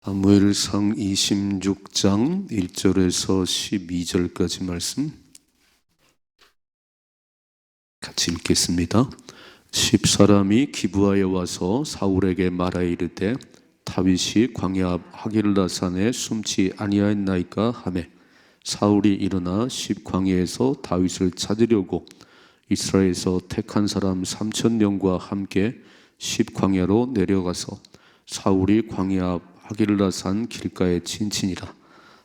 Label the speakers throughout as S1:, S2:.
S1: 사무엘상 26장 1절에서 12절까지 말씀 같이 읽겠습니다. 10사람이 기브아에 와서 사울에게 말하여 이르되 다윗이 광야 앞 하길라산에 숨지 아니하였나이까 하매 사울이 일어나 광야에서 다윗을 찾으려고 이스라엘에서 택한 사람 3,000명과 함께 광야로 내려가서 사울이 광야 앞 하길라산 길가에 친친이라.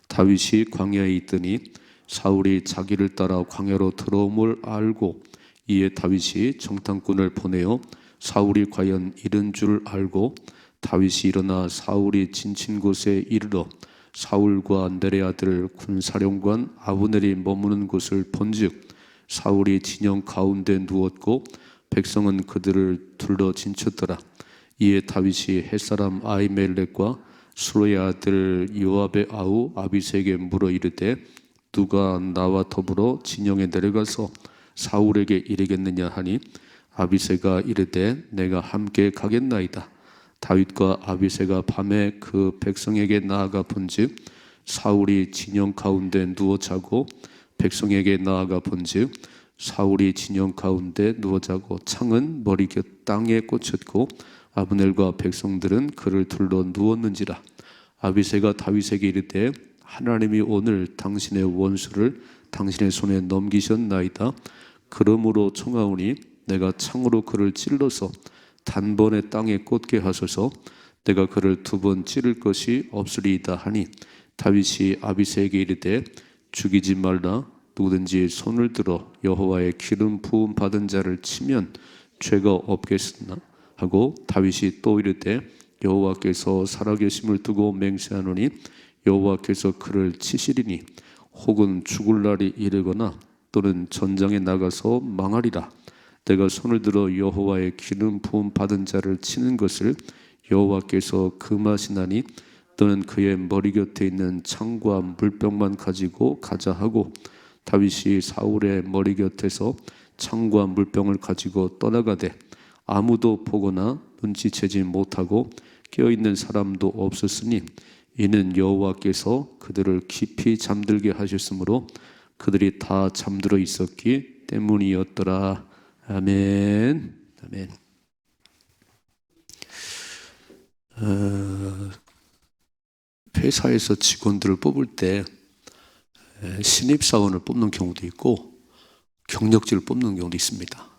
S1: 다윗이 광야에 있더니 사울이 자기를 따라 광야로 들어옴을 알고 이에 다윗이 정탐꾼을 보내어 사울이 과연 이른 줄 알고 다윗이 일어나 사울이 진친 곳에 이르러 사울과 넬의 아들 군사령관 아브넬이 머무는 곳을 본즉 사울이 진영 가운데 누웠고 백성은 그들을 둘러 진쳤더라. 이에 다윗이 햇사람 아히멜렉과 수로의 아들 요압의 아우 아비새에게 물어 이르되 누가 나와 더불어 진영에 내려가서 사울에게 이르겠느냐 하니 아비새가 이르되 내가 함께 가겠나이다. 다윗과 아비새가 밤에 그 백성에게 나아가 본즉 사울이 진영 가운데 누워 자고 백성에게 나아가 본즉 사울이 진영 가운데 누워 자고 창은 머리곁 땅에 꽂혔고 아브넬과 백성들은 그를 둘러 누웠는지라. 아비새가 다윗에게 이르되 하나님이 오늘 당신의 원수를 당신의 손에 넘기셨나이다. 그러므로 청하오니 내가 창으로 그를 찔러서 단번에 땅에 꽂게 하소서. 내가 그를 2번 찌를 것이 없으리이다 하니 다윗이 아비새에게 이르되 죽이지 말라. 누구든지 손을 들어 여호와의 기름 부음 받은 자를 치면 죄가 없겠으나 하고 다윗이 또 이르되 여호와께서 살아계심을 두고 맹세하노니 여호와께서 그를 치시리니 혹은 죽을 날이 이르거나 또는 전장에 나가서 망하리라. 내가 손을 들어 여호와의 기름 부음 받은 자를 치는 것을 여호와께서 금하시나니 너는 그의 머리 곁에 있는 창과 물병만 가지고 가자 하고 다윗이 사울의 머리 곁에서 창과 물병을 가지고 떠나가되 아무도 보거나 눈치채지 못하고 깨어있는 사람도 없었으니 이는 여호와께서 그들을 깊이 잠들게 하셨으므로 그들이 다 잠들어 있었기 때문이었더라. 아멘. 아멘. 회사에서 직원들을 뽑을 때 신입사원을 뽑는 경우도 있고 경력직을 뽑는 경우도 있습니다.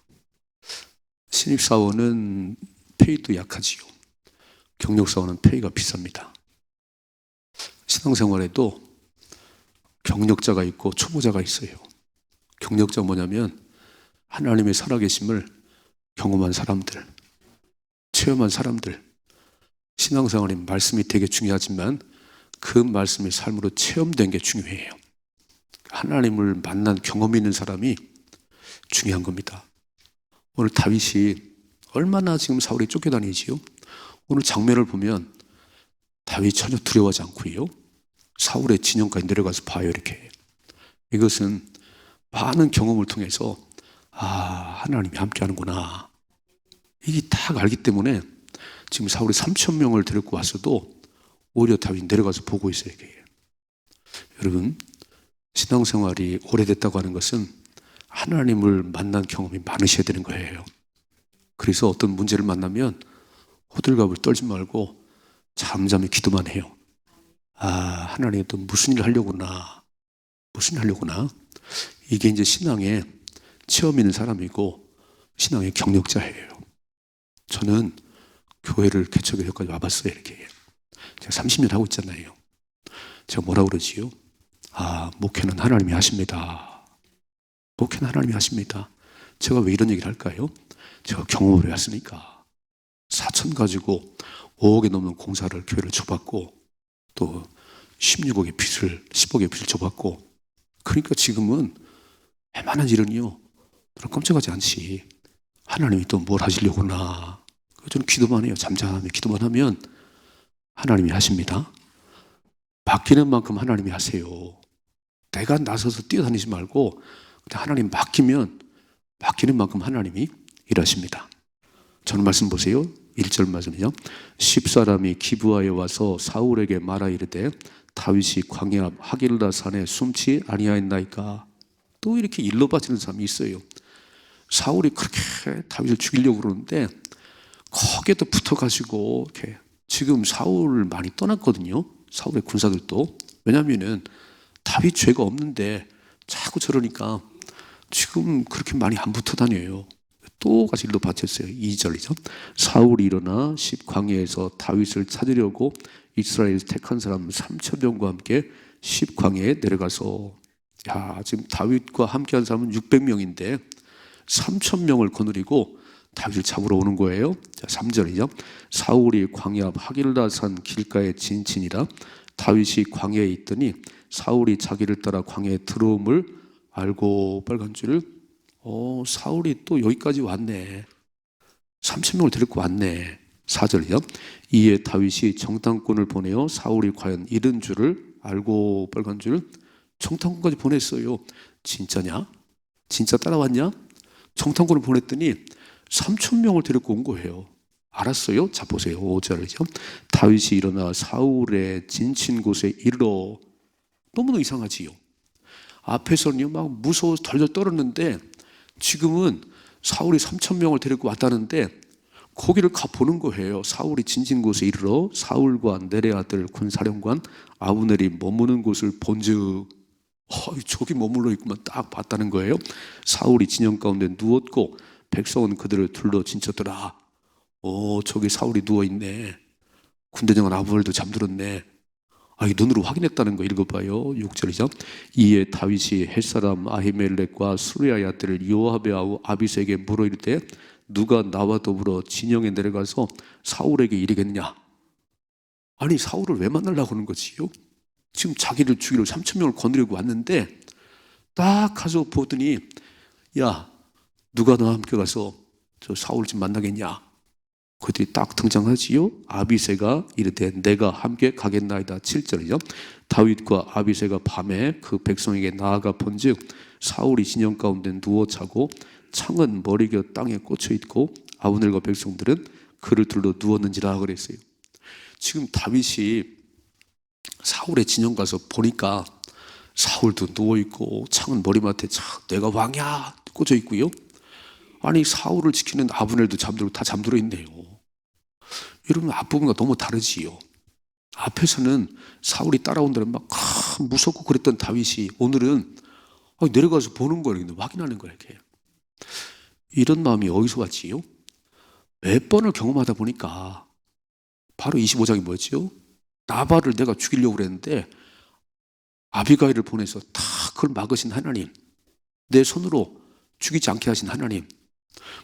S1: 신입사원은 페이도 약하지요. 경력사원은 페이가 비쌉니다. 신앙생활에도 경력자가 있고 초보자가 있어요. 경력자가 뭐냐면 하나님의 살아계심을 경험한 사람들, 체험한 사람들. 신앙생활에 말씀이 되게 중요하지만 그 말씀이 삶으로 체험된 게 중요해요. 하나님을 만난 경험이 있는 사람이 중요한 겁니다. 오늘 다윗이 얼마나 지금 사울이 쫓겨다니지요? 오늘 장면을 보면 다윗이 전혀 두려워하지 않고요. 사울의 진영까지 내려가서 봐요. 이렇게. 이것은 많은 경험을 통해서 하나님이 함께하는구나. 이게 딱 알기 때문에 지금 사울이 3,000명을 데리고 왔어도 오히려 다윗이 내려가서 보고 있어요. 이게. 여러분, 신앙생활이 오래됐다고 하는 것은 하나님을 만난 경험이 많으셔야 되는 거예요. 그래서 어떤 문제를 만나면 호들갑을 떨지 말고 잠잠히 기도만 해요. 하나님이 또 무슨 일 하려구나. 무슨 일 하려구나. 이게 이제 신앙의 체험 있는 사람이고 신앙의 경력자예요. 저는 교회를 개척해서 여기까지 와봤어요. 이렇게. 제가 30년 하고 있잖아요. 제가 뭐라고 그러지요? 목회는 하나님이 하십니다. 목회는 하나님이 하십니다. 제가 왜 이런 얘기를 할까요? 제가 경험을 해왔으니까. 4천 가지고 5억에 넘는 공사를 교회를 줘봤고 또 16억의 빚을 10억의 빚을 줘봤고 그러니까 지금은 웬만한 일은요 깜짝하지 않지. 하나님이 또 뭘 하시려구나. 저는 기도만 해요. 잠잠히 기도만 하면 하나님이 하십니다. 맡기는 만큼 하나님이 하세요. 내가 나서서 뛰어다니지 말고 하나님 맡기면 맡기는 만큼 하나님이 일하십니다. 저는 말씀 보세요. 1절 말씀이요. 10사람이 기브아에 와서 사울에게 말하 이르되 다윗이 광야 하길라 산에 숨지 아니하였나이까. 또 이렇게 일러 바치는 사람이 있어요. 사울이 그렇게 다윗을 죽이려고 그러는데 거기에도 붙어가지고 이렇게 지금 사울을 많이 떠났거든요. 사울의 군사들도. 왜냐하면은 다윗 죄가 없는데 자꾸 저러니까 지금 그렇게 많이 안 붙어 다녀요. 또 같이 일러 바쳤어요. 2절이죠. 사울이 일어나 십광야에서 다윗을 찾으려고 이스라엘 택한 사람 3,000명과 함께 십광야에 내려가서, 야, 지금 다윗과 함께한 사람은 600명인데 3,000명을 거느리고 다윗을 잡으러 오는 거예요. 자, 3절이죠. 사울이 광야 하길라산 길가에 진친이라 다윗이 광야에 있더니 사울이 자기를 따라 광야에 들어옴을 알고, 빨간 줄을, 사울이 또 여기까지 왔네. 3,000명을 데리고 왔네. 4절이요. 이에 다윗이 정탐꾼을 보내어 사울이 과연 이른 줄을 알고, 빨간 줄, 정탐꾼까지 보냈어요. 진짜냐? 진짜 따라왔냐? 정탐꾼을 보냈더니 3,000명을 데리고 온 거예요. 알았어요? 자, 보세요. 5절이죠. 다윗이 일어나 사울의 진친 곳에 이르러. 너무너무 이상하지요. 앞에서는요 막 무서워서 덜덜 떨었는데 지금은 사울이 3,000명을 데리고 왔다는데 거기를 가 보는 거예요. 사울이 진진 곳에 이르러 사울과 넬의 아들 군사령관 아브넬이 머무는 곳을 본즉, 저기 머물러 있구만 딱 봤다는 거예요. 사울이 진영 가운데 누웠고 백성은 그들을 둘러 진쳤더라. 저기 사울이 누워있네. 군대장관 아브넬도 잠들었네. 이 눈으로 확인했다는 거 읽어봐요. 6절이죠. 이에 다윗이 햇사람 아히멜렉과 수르야의 아들 요압의 아우 아비새에게 물어 이르되 누가 나와 더불어 진영에 내려가서 사울에게 이르겠느냐. 아니 사울을 왜 만나려고 하는 거지요? 지금 자기를 죽이려 3,000명을 거느리고 왔는데 딱 가서 보더니, 야, 누가 너와 함께 가서 저 사울 좀 만나겠냐. 그들이 딱 등장하지요. 아비새가 이르되 내가 함께 가겠나이다. 7절이죠. 다윗과 아비새가 밤에 그 백성에게 나아가 본즉 사울이 진영 가운데 누워 자고 창은 머리곁 땅에 꽂혀 있고 아브넬과 백성들은 그를 둘러 누웠는지라 그랬어요. 지금 다윗이 사울의 진영 가서 보니까 사울도 누워 있고 창은 머리맡에 내가 왕이야 꽂혀 있고요. 아니 사울을 지키는 아브넬도 잠들고 다 잠들어 있네요. 여러분 앞부분과 너무 다르지요. 앞에서는 사울이 따라온다면 막 무섭고 그랬던 다윗이 오늘은 내려가서 보는 거예요. 확인하는 거예요. 이렇게. 이런 마음이 어디서 왔지요? 몇 번을 경험하다 보니까 바로 25장이 뭐였죠? 나발을 내가 죽이려고 그랬는데 아비가일을 보내서 다 그걸 막으신 하나님, 내 손으로 죽이지 않게 하신 하나님.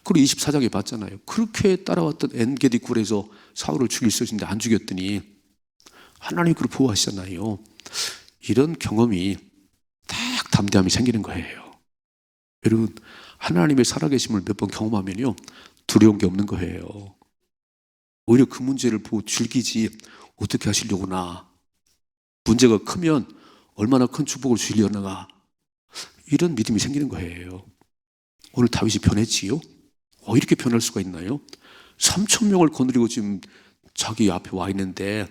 S1: 그리고 24장에 봤잖아요. 그렇게 따라왔던 엔게디 굴에서 사울을 죽일 수 있었는데 안 죽였더니 하나님이 그를 보호하시잖아요. 이런 경험이 딱 담대함이 생기는 거예요. 여러분 하나님의 살아계심을 몇 번 경험하면요 두려운 게 없는 거예요. 오히려 그 문제를 보고 즐기지 어떻게 하시려구나. 문제가 크면 얼마나 큰 축복을 주시려나. 이런 믿음이 생기는 거예요. 오늘 다윗이 변했지요? 이렇게 변할 수가 있나요? 3,000명을 거느리고 지금 자기 앞에 와 있는데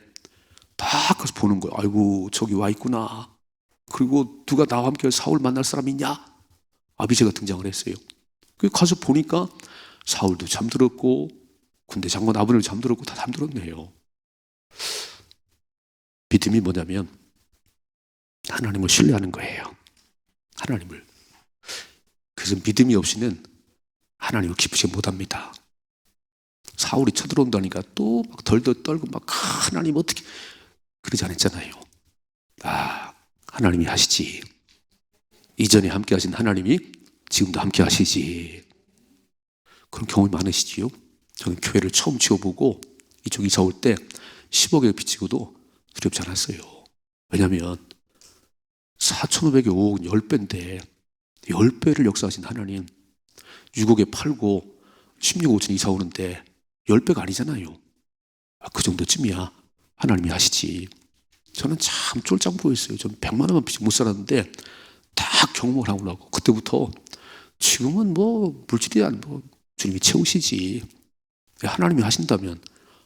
S1: 딱 가서 보는 거예요. 아이고 저기 와 있구나. 그리고 누가 나와 함께 사울 만날 사람 있냐? 아비새가 등장을 했어요. 가서 보니까 사울도 잠들었고 군대 장관 아브넬도 잠들었고 다 잠들었네요. 믿음이 뭐냐면 하나님을 신뢰하는 거예요. 하나님을. 그래서 믿음이 없이는 하나님을 기쁘지 못합니다. 사울이 쳐들어온다니까 또 막 덜덜 떨고 막 하나님 어떻게 그러지 않았잖아요. 하나님이 하시지. 이전에 함께 하신 하나님이 지금도 함께 하시지. 그런 경험이 많으시지요? 저는 교회를 처음 지어보고 이쪽 이사 올 때 10억에 빚지고도 두렵지 않았어요. 왜냐하면 4,500에 5억은 10배인데 10배를 역사하신 하나님 6억에 팔고 16억 5천 이사 오는데 10배가 아니잖아요. 그 정도쯤이야 하나님이 하시지. 저는 참 쫄짱 보였어요. 저는 100만 원만 빚고 못 살았는데 딱 경험을 하고 나고 그때부터 지금은 뭐 물질이 뭐 주님이 채우시지. 하나님이 하신다면,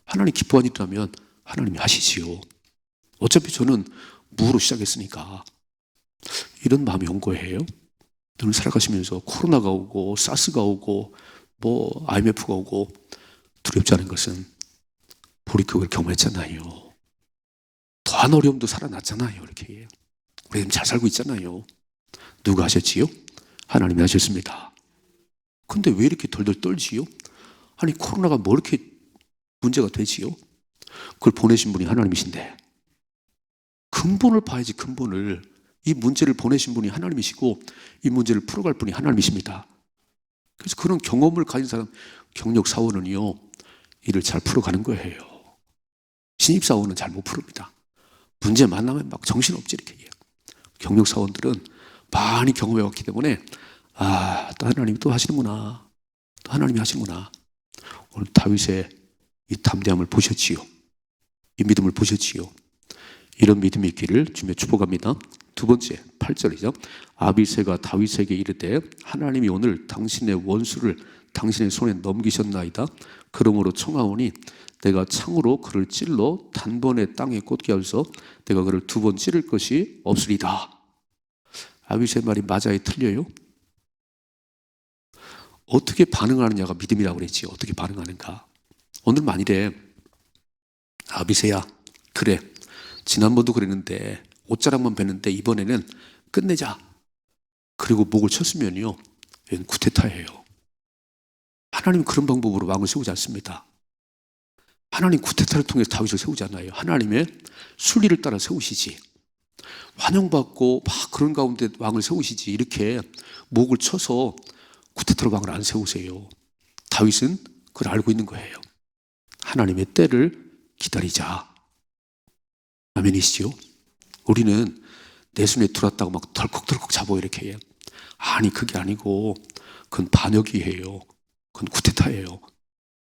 S1: 하나님 기뻐하는 일이라면 하나님이 하시지요. 어차피 저는 무로 시작했으니까. 이런 마음이 온 거예요. 늘 살아가시면서 코로나가 오고 사스가 오고 뭐 IMF가 오고 두렵지 않은 것은 우리 그걸 경험했잖아요. 더한 어려움도 살아났잖아요. 이렇게 우리는 잘 살고 있잖아요. 누가 하셨지요? 하나님이 하셨습니다. 근데 왜 이렇게 덜덜 떨지요? 아니 코로나가 뭐 이렇게 문제가 되지요? 그걸 보내신 분이 하나님이신데 근본을 봐야지. 근본을. 이 문제를 보내신 분이 하나님이시고 이 문제를 풀어갈 분이 하나님이십니다. 그래서 그런 경험을 가진 사람, 경력사원은요 일을 잘 풀어가는 거예요. 신입사원은 잘 못 풀읍니다. 문제 만나면 막 정신없지 이렇게 해요. 경력사원들은 많이 경험해왔기 때문에 또 하나님이 또 하시는구나, 또 하나님이 하시는구나. 오늘 다윗의 이 담대함을 보셨지요. 이 믿음을 보셨지요. 이런 믿음이 있기를 주며 축복합니다. 두 번째 8절이죠. 아비새가 다윗에게 이르되 하나님이 오늘 당신의 원수를 당신의 손에 넘기셨나이다. 그러므로 청하오니 내가 창으로 그를 찔러 단번에 땅에 꽂게 하소서. 내가 그를 두 번 찌를 것이 없으리다. 아비새 말이 맞아요, 틀려요? 어떻게 반응하느냐가 믿음이라고 그랬지. 어떻게 반응하는가. 오늘 만일에 아비새야, 그래, 지난번도 그랬는데 옷자락만 뵀는데 이번에는 끝내자. 그리고 목을 쳤으면요, 이건 쿠데타예요. 하나님은 그런 방법으로 왕을 세우지 않습니다. 하나님 쿠데타를 통해서 다윗을 세우지 않아요. 하나님의 순리를 따라 세우시지. 환영받고 막 그런 가운데 왕을 세우시지. 이렇게 목을 쳐서 쿠데타로 왕을 안 세우세요. 다윗은 그걸 알고 있는 거예요. 하나님의 때를 기다리자. 아멘이시죠? 우리는 내 손에 들었다고 막 덜컥덜컥 잡아 이렇게 해요. 아니 그게 아니고 그건 반역이에요. 그건 쿠데타예요.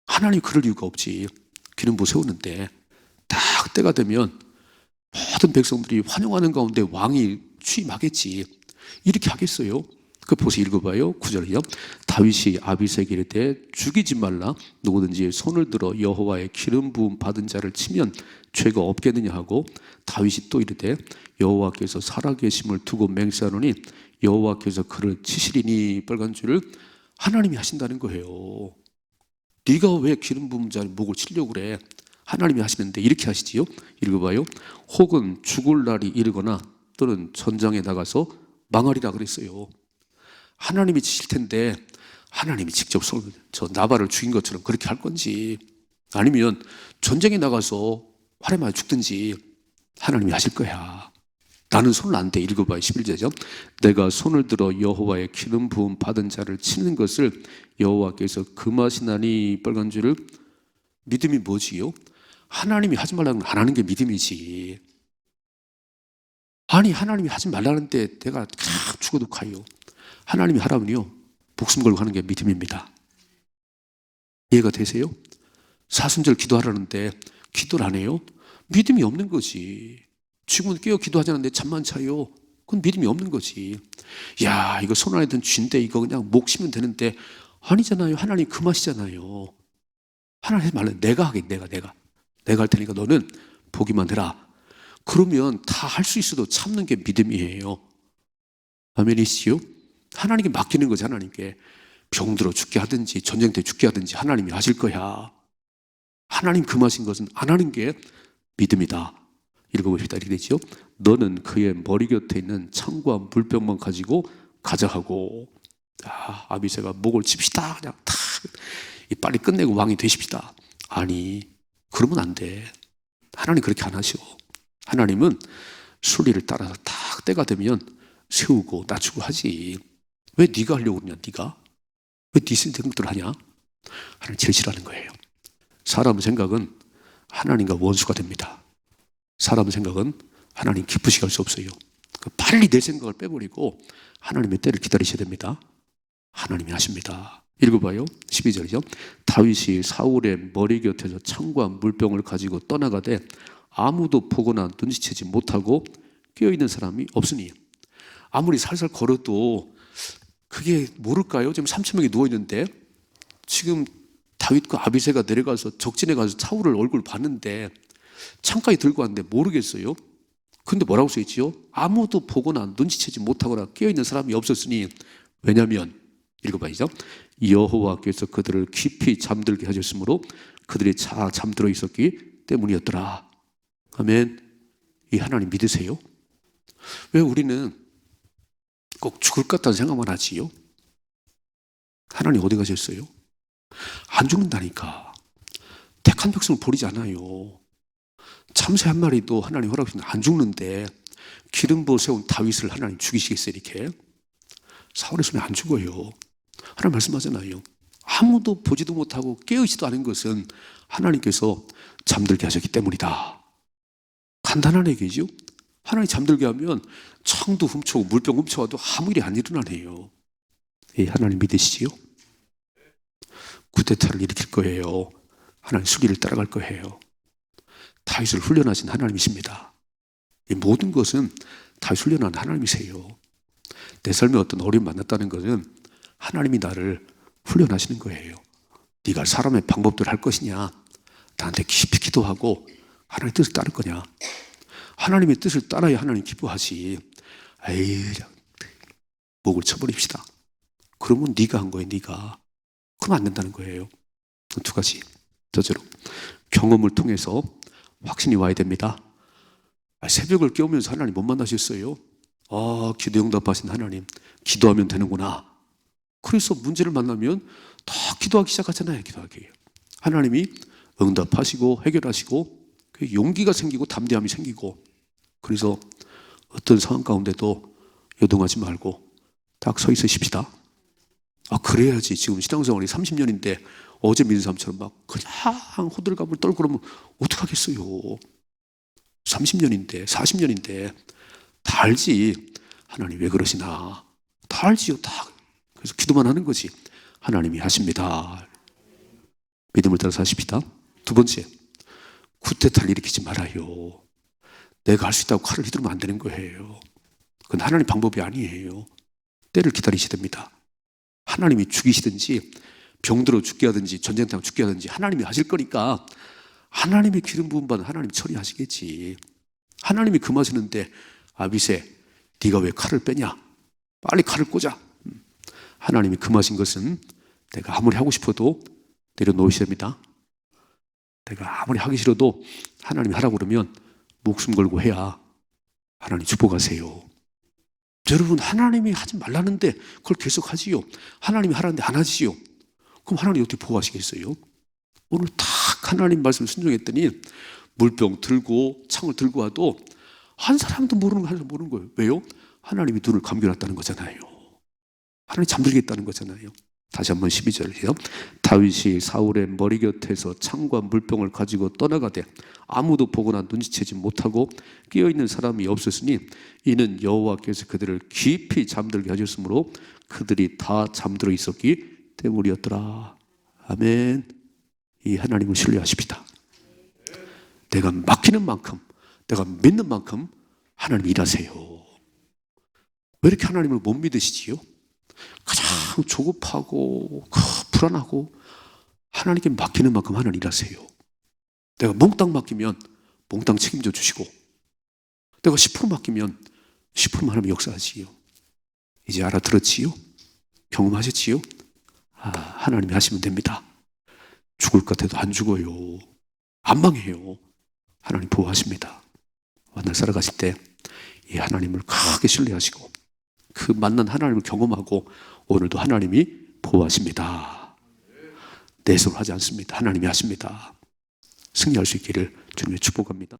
S1: 하나님 그럴 이유가 없지. 기름부 세우는데 딱 때가 되면 모든 백성들이 환영하는 가운데 왕이 취임하겠지. 이렇게 하겠어요? 그 보세요. 읽어봐요. 9절이요. 다윗이 아비새에게 이르되 죽이지 말라. 누구든지 손을 들어 여호와의 기름 부음 받은 자를 치면 죄가 없겠느냐 하고 다윗이 또 이르되 여호와께서 살아계심을 두고 맹세하노니 여호와께서 그를 치시리니. 빨간 줄을 하나님이 하신다는 거예요. 네가 왜 기름 부은 자를 목을 치려고 그래? 하나님이 하시는데 이렇게 하시지요. 읽어봐요. 혹은 죽을 날이 이르거나 또는 전장에 나가서 망하리라 그랬어요. 하나님이 치실 텐데 하나님이 직접 저 나발을 죽인 것처럼 그렇게 할 건지, 아니면 전쟁에 나가서 활에 맞아 죽든지 하나님이 하실 거야. 나는 손을 안 대. 읽어봐요. 11절이죠. 내가 손을 들어 여호와의 기름 부음 받은 자를 치는 것을 여호와께서 금하시나니. 빨간 줄을. 믿음이 뭐지요? 하나님이 하지 말라는 건 안 하는 게 믿음이지. 아니 하나님이 하지 말라는데 내가 죽어도 가요. 하나님이 하라면요 목숨 걸고 하는 게 믿음입니다. 이해가 되세요? 사순절 기도하라는데 기도를 안 해요? 믿음이 없는 거지. 지금은 깨어 기도하지 않는데 잠만 자요. 그건 믿음이 없는 거지. 야 이거 손 안에 든 쥐인데 이거 그냥 목 치면 되는데, 아니잖아요. 하나님 금하시잖아요. 하나님 하지 말라. 내가 하게. 내가 할 테니까 너는 보기만 해라. 그러면 다 할 수 있어도 참는 게 믿음이에요. 아멘이시요? 하나님께 맡기는 거지. 하나님께 병들어 죽게 하든지 전쟁 때 죽게 하든지 하나님이 하실 거야. 하나님 금하신 것은 안 하는 게 믿음이다. 읽어봅시다. 이렇게 되죠. 너는 그의 머리 곁에 있는 창과 물병만 가지고 가자 하고. 아비새가 목을 칩시다. 그냥 탁 빨리 끝내고 왕이 되십시다. 아니 그러면 안 돼. 하나님 그렇게 안 하셔. 하나님은 순리를 따라서 딱 때가 되면 세우고 낮추고 하지. 왜 네가 하려고 그러냐? 네가 왜 네 생각대로 하냐? 하나님 제일 싫어하는 거예요. 사람 생각은 하나님과 원수가 됩니다. 사람 생각은 하나님 기쁘시게 할 수 없어요. 빨리 내 생각을 빼버리고 하나님의 때를 기다리셔야 됩니다. 하나님이 하십니다. 읽어봐요. 12절이죠. 다윗이 사울의 머리 곁에서 창과 물병을 가지고 떠나가되 아무도 보거나 눈치채지 못하고 깨어있는 사람이 없으니. 아무리 살살 걸어도 그게 모를까요? 지금 3,000명이 누워있는데 지금 다윗과 아비새가 내려가서 적진에 가서 사울을 얼굴 봤는데 창까지 들고 왔는데 모르겠어요. 근데 뭐라고 써있지요? 아무도 보거나 눈치채지 못하거나 깨어있는 사람이 없었으니, 왜냐하면 읽어봐야죠. 여호와께서 그들을 깊이 잠들게 하셨으므로 그들이 잠들어 있었기 때문이었더라. 아멘. 이 하나님 믿으세요? 왜 우리는 꼭 죽을 것 같다는 생각만 하지요? 하나님 어디 가셨어요? 안 죽는다니까. 택한 백성을 버리지 않아요. 참새 한 마리도 하나님 허락하시면 안 죽는데 기름 부어 세운 다윗을 하나님 죽이시겠어요? 이렇게 사울의 손에 안 죽어요. 하나님 말씀하잖아요. 아무도 보지도 못하고 깨어있지도 않은 것은 하나님께서 잠들게 하셨기 때문이다. 간단한 얘기죠. 하나님 잠들게 하면 창도 훔쳐오고 물병 훔쳐와도 아무 일이 안 일어나네요. 하나님 믿으시지요? 쿠데타를 일으킬 거예요. 하나님 수기를 따라갈 거예요. 다윗을 훈련하신 하나님이십니다. 이 모든 것은 다윗 훈련한 하나님이세요. 내 삶에 어떤 어려움이 만났다는 것은 하나님이 나를 훈련하시는 거예요. 네가 사람의 방법대로 할 것이냐, 나한테 깊이 기도하고 하나님의 뜻을 따를 거냐. 하나님의 뜻을 따라야 하나님 기뻐하지. 에이, 목을 쳐버립시다. 그러면 네가 한 거예요. 네가. 그럼 안 된다는 거예요. 두 가지. 첫째로 경험을 통해서 확신이 와야 됩니다. 새벽을 깨우면서 하나님 못 만나셨어요? 기도 응답하신 하나님, 기도하면 되는구나. 그래서 문제를 만나면 다 기도하기 시작하잖아요. 기도하기. 하나님이 응답하시고 해결하시고 용기가 생기고 담대함이 생기고, 그래서 어떤 상황 가운데도 요동하지 말고 딱 서 있으십시다. 그래야지. 지금 신앙생활이 30년인데 어제 믿은 사람처럼 막 그냥 호들갑을 떨고 그러면 어떡하겠어요. 30년인데 40년인데 다 알지. 하나님 왜 그러시나. 다 알지요. 다. 그래서 기도만 하는 거지. 하나님이 하십니다. 믿음을 따라 사십시다. 두 번째, 쿠데타를 일으키지 말아요. 내가 할 수 있다고 칼을 휘두르면 안 되는 거예요. 그건 하나님 방법이 아니에요. 때를 기다리셔야 됩니다. 하나님이 죽이시든지 병들어 죽게 하든지 전쟁터에 죽게 하든지 하나님이 하실 거니까 하나님의 기름 부음 받은 하나님 처리하시겠지. 하나님이 금하시는데 아비새 네가 왜 칼을 빼냐? 빨리 칼을 꽂아. 하나님이 금하신 것은 내가 아무리 하고 싶어도 내려놓으셔야 됩니다. 내가 아무리 하기 싫어도 하나님이 하라고 그러면 목숨 걸고 해야 하나님 축복하세요. 여러분, 하나님이 하지 말라는데 그걸 계속 하지요. 하나님이 하라는데 안 하지요. 그럼 하나님이 어떻게 보호하시겠어요? 오늘 딱 하나님 말씀 순종했더니 물병 들고 창을 들고 와도 한 사람도 모르는 거, 한 사람 모르는 거예요. 왜요? 하나님이 눈을 감겨놨다는 거잖아요. 하나님 잠들게 했다는 거잖아요. 다시 한번 12절이요. 다윗이 사울의 머리 곁에서 창과 물병을 가지고 떠나가되 아무도 보거나 눈치채지 못하고 깨어있는 사람이 없었으니 이는 여호와께서 그들을 깊이 잠들게 하셨으므로 그들이 다 잠들어 있었기 때문이었더라. 아멘. 이 하나님을 신뢰하십시다. 내가 맡기는 만큼, 내가 믿는 만큼 하나님 일하세요. 왜 이렇게 하나님을 못 믿으시지요? 가장 조급하고 불안하고 하나님께 맡기는 만큼 하나님 일하세요. 내가 몽땅 맡기면 몽땅 책임져 주시고, 내가 10% 맡기면 10%만 하나님 역사하시요. 이제 알아들었지요? 경험하셨지요? 하나님이 하시면 됩니다. 죽을 것 같아도 안 죽어요. 안 망해요. 하나님 보호하십니다. 만날 살아가실 때 이 하나님을 크게 신뢰하시고 그 만난 하나님을 경험하고 오늘도 하나님이 보호하십니다. 내 손으로 하지 않습니다. 하나님이 하십니다. 승리할 수 있기를 주님의 축복합니다.